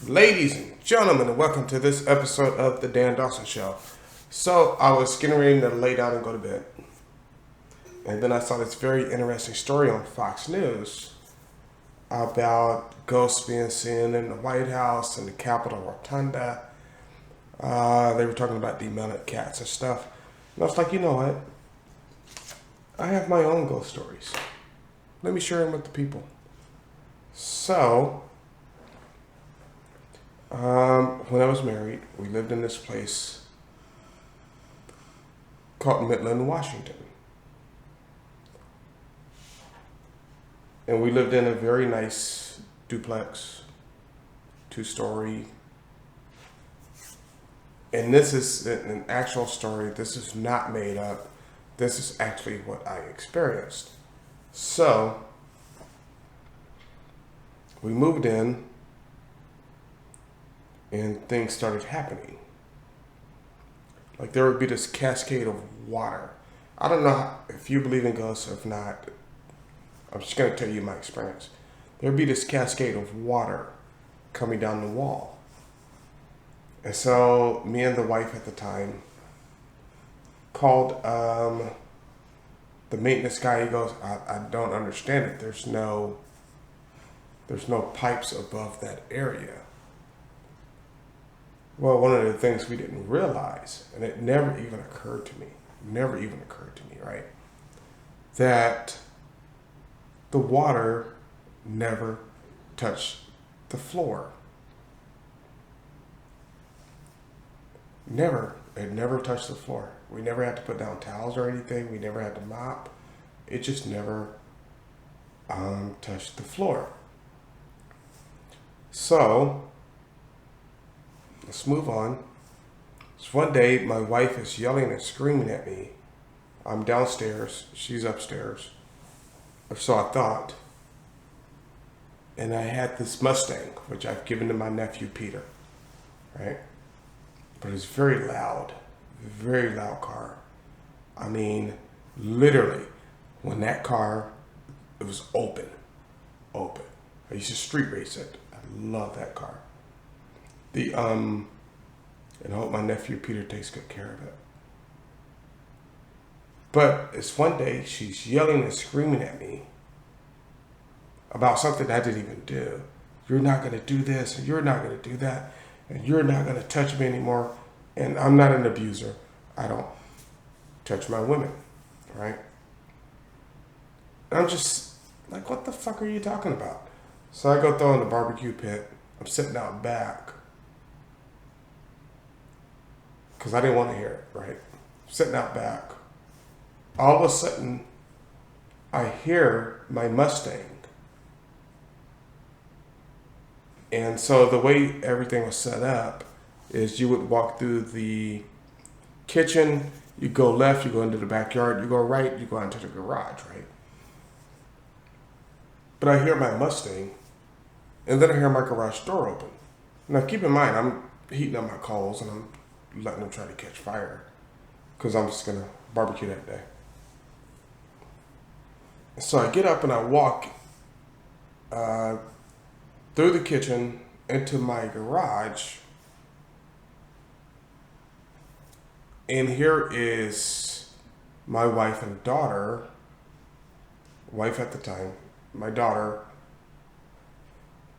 Ladies and gentlemen, and welcome to this episode of The Dan Dawson Show. So, I was getting ready to lay down and go to bed. And then I saw this very interesting story on Fox News about ghosts being seen in the White House and the Capitol Rotunda. They were talking about demounted cats and stuff. And I was like, you know what? I have my own ghost stories. Let me share them with the people. So, when I was married, we lived in this place called Midland, Washington. And we lived in a very nice duplex, 2-story. And this is an actual story. This is not made up. This is actually what I experienced. So, we moved in and things started happening. Like there would be this cascade of water. I don't know if you believe in ghosts or if not. I'm just going to tell you my experience. There would be this cascade of water coming down the wall. And so me and the wife at the time called the maintenance guy. He goes, I don't understand it. There's no pipes above that area. Well, one of the things we didn't realize, and it never even occurred to me, right? That the water never touched the floor. Never. It never touched the floor. We never had to put down towels or anything. We never had to mop. It just never touched the floor. So, let's move on. So one day, my wife is yelling and screaming at me. I'm downstairs. She's upstairs. Or so I thought. And I had this Mustang, which I've given to my nephew, Peter. Right? But it's very loud car. I mean, literally, when that car, it was open. I used to street race it. I love that car. And I hope my nephew Peter takes good care of it. But it's one day she's yelling and screaming at me about something I didn't even do. You're not going to do this, and you're not going to do that, and you're not going to touch me anymore. And I'm not an abuser. I don't touch my women, right? And I'm just like, what the fuck are you talking about? So I go throw in the barbecue pit. I'm sitting out back. Because I didn't want to hear it, right? Sitting out back. All of a sudden, I hear my Mustang. And so the way everything was set up is you would walk through the kitchen, you go left, you go into the backyard, you go right, you go into the garage, right? But I hear my Mustang, and then I hear my garage door open. Now keep in mind, I'm heating up my coals and I'm letting them try to catch fire because I'm just gonna barbecue that day. So I get up and I walk through the kitchen into my garage, and here is my wife and daughter, wife at the time, my daughter,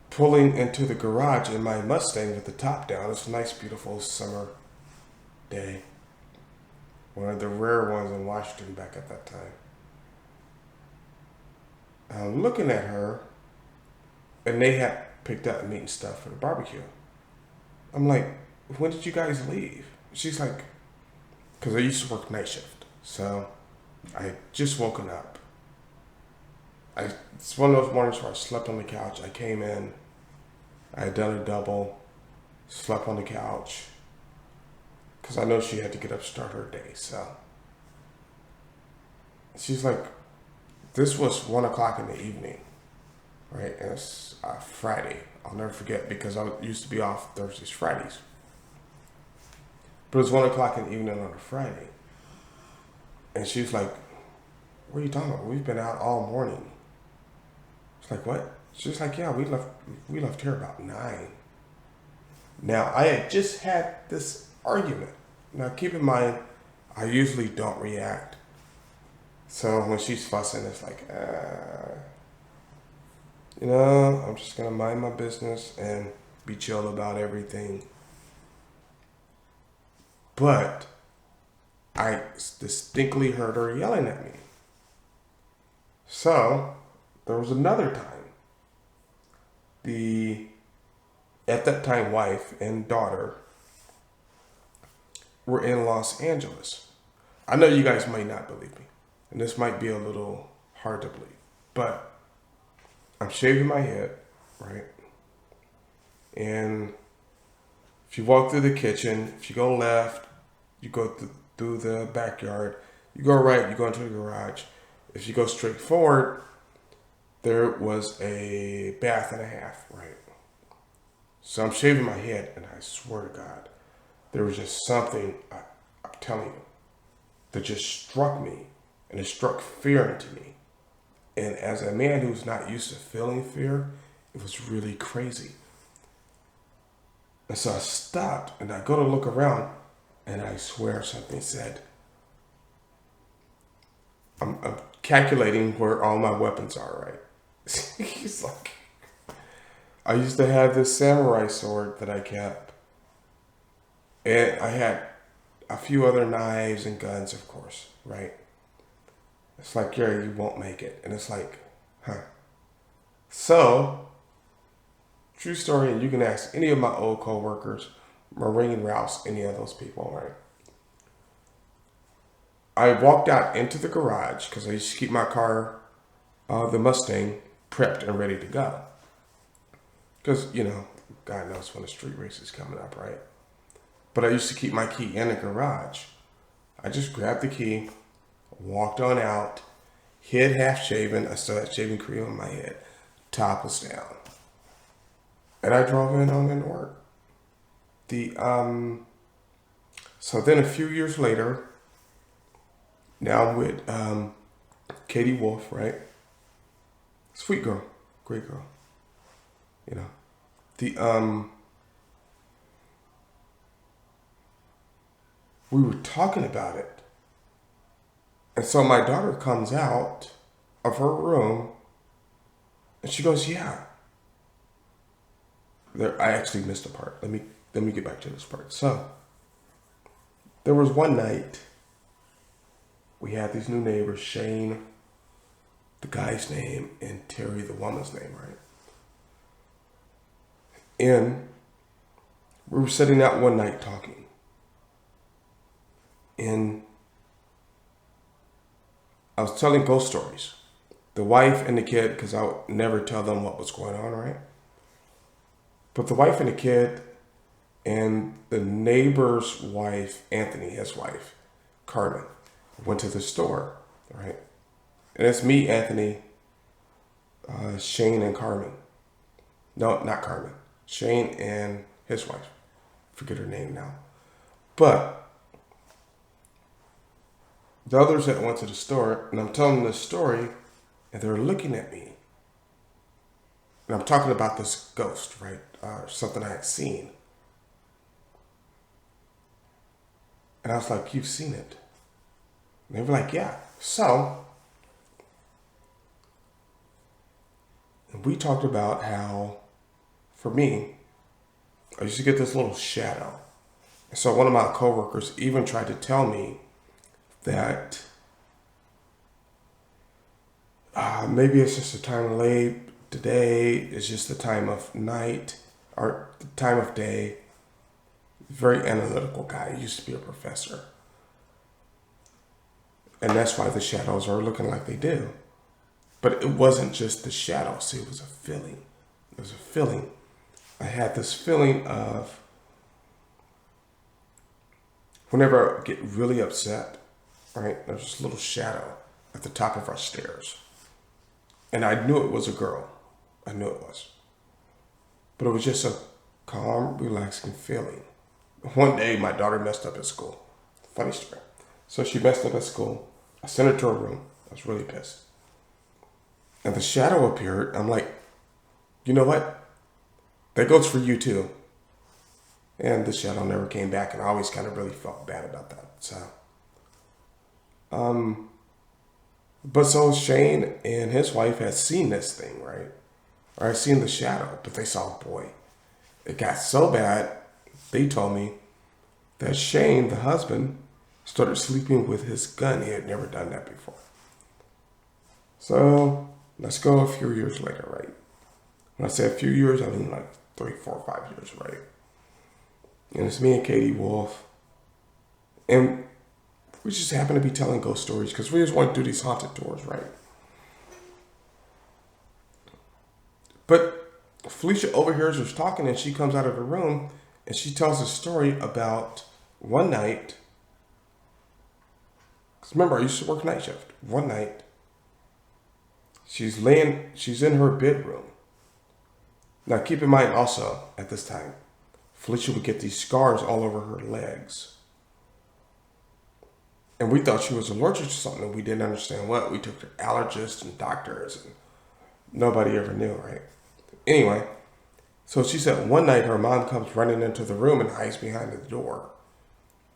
pulling into the garage in my Mustang with the top down. It's a nice, beautiful summer day. One of the rare ones in Washington back at that time. I'm looking at her, and they had picked up meat and stuff for the barbecue. I'm like, when did you guys leave? She's like, because I used to work night shift. So I had just woken up. It's one of those mornings where I slept on the couch. I came in, I had done a double, slept on the couch, because I know she had to get up to start her day. So she's like, this was 1 o'clock in the evening, right? And it's Friday. I'll never forget because I used to be off Thursdays, Fridays. But it was 1 o'clock in the evening on a Friday. And she's like, what are you talking about? We've been out all morning. It's like, what? She's like, yeah, we left here about 9. Now, I had just had this argument. Now, keep in mind, I usually don't react. So when she's fussing, it's like, I'm just going to mind my business and be chill about everything. But I distinctly heard her yelling at me. So there was another time. The, at that time, wife and daughter were in Los Angeles. I know you guys might not believe me, and this might be a little hard to believe, but I'm shaving my head, right? And if you walk through the kitchen, if you go left, you go through the backyard. You go right, you go into the garage. If you go straight forward, there was a bath and a half, right? So I'm shaving my head, and I swear to God, there was just something, I'm telling you, that just struck me, and it struck fear into me. And as a man who's not used to feeling fear, it was really crazy. And so I stopped, and I go to look around, and I swear something said, I'm calculating where all my weapons are, right? He's like, I used to have this samurai sword that I kept. And I had a few other knives and guns, of course, right? It's like, yeah, you won't make it. And it's like, huh. So, true story, and you can ask any of my old co-workers, Marine Rouse, any of those people, right? I walked out into the garage because I used to keep my car, the Mustang, prepped and ready to go. Because, God knows when the street race is coming up, right? But I used to keep my key in the garage. I just grabbed the key, walked on out, head half shaven. I still had shaving cream on my head. Top was down. And I drove on into work. So then a few years later, now I'm with Katie Wolf, right? Sweet girl, great girl. We were talking about it. And so my daughter comes out of her room and she goes, yeah. I actually missed a part. Let me get back to this part. So there was one night we had these new neighbors, Shane, the guy's name, and Terry, the woman's name, right? And we were sitting out one night talking. And I was telling ghost stories. The wife and the kid, because I would never tell them what was going on, right? But the wife and the kid and the neighbor's wife, Anthony, his wife, Carmen, went to the store, right? And it's me, Anthony, Shane, and Carmen. No, not Carmen. Shane and his wife. Forget her name now. But the others that went to the store, and I'm telling them this story, and they're looking at me. And I'm talking about this ghost, right? Something I had seen. And I was like, you've seen it? And they were like, yeah. So, and we talked about how, for me, I used to get this little shadow. And so one of my coworkers even tried to tell me that maybe it's just a time of late. Today is just the time of night or the time of day. Very analytical guy. He used to be a professor. And that's why the shadows are looking like they do. But it wasn't just the shadow. See, it was a feeling. It was a feeling. I had this feeling of whenever I get really upset, right, there's this little shadow at the top of our stairs. And I knew it was a girl. I knew it was. But it was just a calm, relaxing feeling. One day, my daughter messed up at school. Funny story. So she messed up at school. I sent her to her room. I was really pissed. And the shadow appeared. I'm like, you know what? That goes for you too. And the shadow never came back, and I always kind of really felt bad about that. So, but so Shane and his wife had seen this thing, right? Or had seen the shadow, but they saw, boy, it got so bad, they told me that Shane, the husband, started sleeping with his gun. He had never done that before. So let's go a few years later, right? When I say a few years, I mean like 3, 4, 5 years, right? And it's me and Katie Wolf. And we just happen to be telling ghost stories because we just want to do these haunted tours, right? But Felicia overhears us talking, and she comes out of the room and she tells a story about one night. Because remember, I used to work night shift. One night, she's in her bedroom. Now, keep in mind also, at this time, Felicia would get these scars all over her legs. And we thought she was allergic to something, and we didn't understand what. We took to allergists and doctors, and nobody ever knew, right? Anyway, so she said one night her mom comes running into the room and hides behind the door.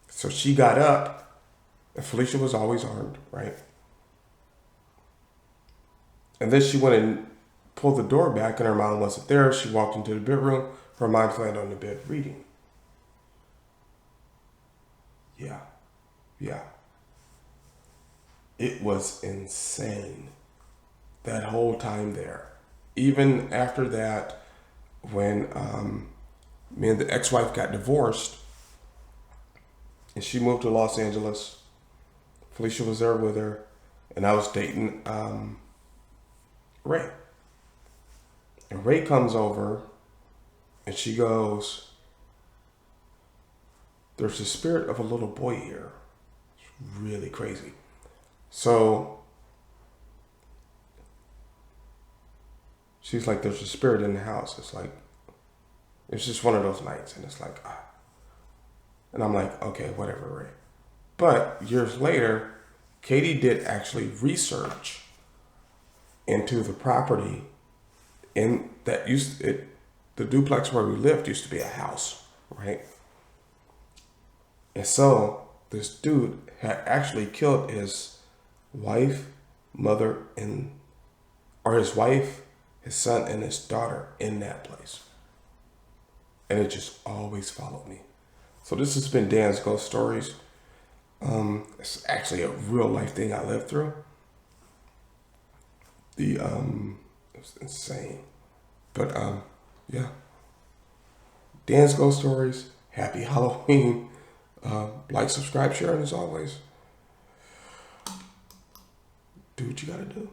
So she got up, and Felicia was always armed, right? And then she went and pulled the door back, and her mom wasn't there. She walked into the bedroom. Her mom's laying on the bed reading. Yeah. It was insane that whole time there. Even after that, when me and the ex-wife got divorced and she moved to Los Angeles, Felicia was there with her, and I was dating Ray. And Ray comes over and she goes, "There's the spirit of a little boy here." It's really crazy. So she's like, "There's a spirit in the house." It's like, it's just one of those nights. And it's like, ah. And I'm like, okay, whatever, Ray. But years later, Katie did actually research into the property in that the duplex where we lived used to be a house, right? And so this dude had actually killed his wife, mother, his wife, his son, and his daughter in that place. And it just always followed me. So this has been Dan's Ghost Stories. It's actually a real life thing I lived through. It was insane. But yeah. Dan's Ghost Stories. Happy Halloween. Like, subscribe, share, and as always, do what you gotta do.